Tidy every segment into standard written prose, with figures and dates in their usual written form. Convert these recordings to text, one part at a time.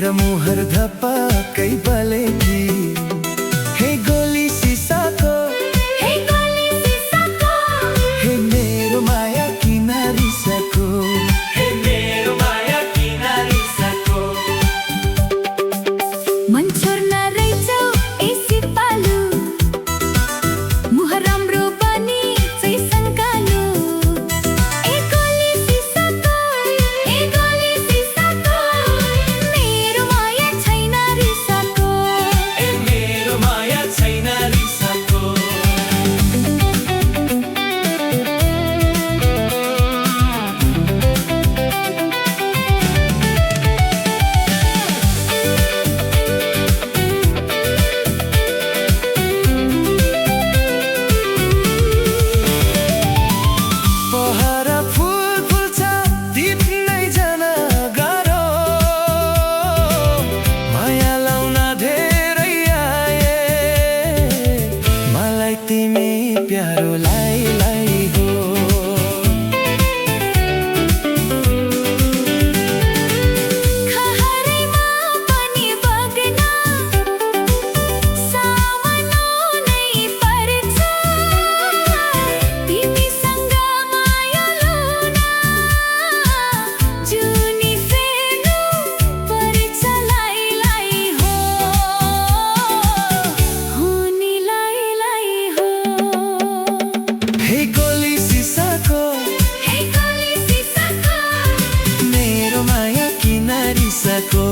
मेरा मुहर धपकै बलेकी हे गोली सिसाको हे मेरो माया किन रिसाको मन छोड्न रहेछौ एसी पालु मुहर राम्रो बनी चाहिँ सङ्कालु ए गोली सिसाको मेरो माया छैन रिसाको पहरा फुल फुल्छ टिप्नै जान गाह्रो माया लाउन धेरै आए मलाई तिमी प्यारो लाई हो खहरैमा पनि बग्न सामनो नै पर्छ तिमीसँग माया लाउन जुनी फेर्नु पर्छ लाई हो हुनी लाई हो हे गोली सिसाको मेरो माया किन रिसाको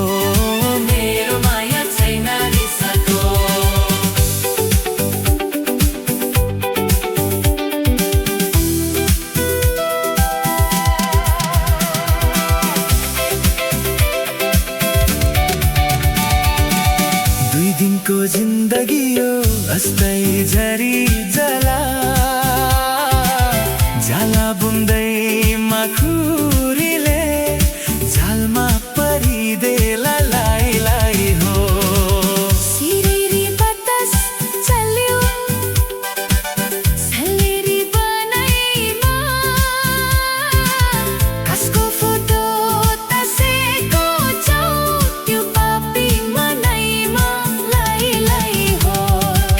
मेरो माया छैन रिसाको दुई दिनको जिन्दगी यो अस्थायी झरी जाला जाला बुन्दै माखुरीले झालमा परिदेला लाई हो सिरेरी बतास चल्यो सलेरी बनाइमा कसको फोटो तसेको छौ त्यो पापी मनाइमा लाई हो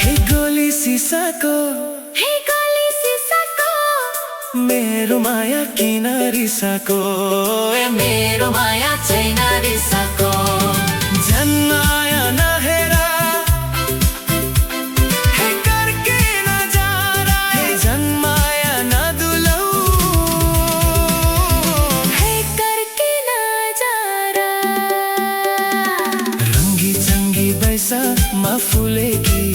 हे गोली सिसाको मेरो माया किन रिसाको मेरो माया छैन रिसाको जन्माया नहेर हे करके नजारा हे जन्माया नदुलौ है करके नजारा रङ्गी चङ्गी बैसामा फुलेकी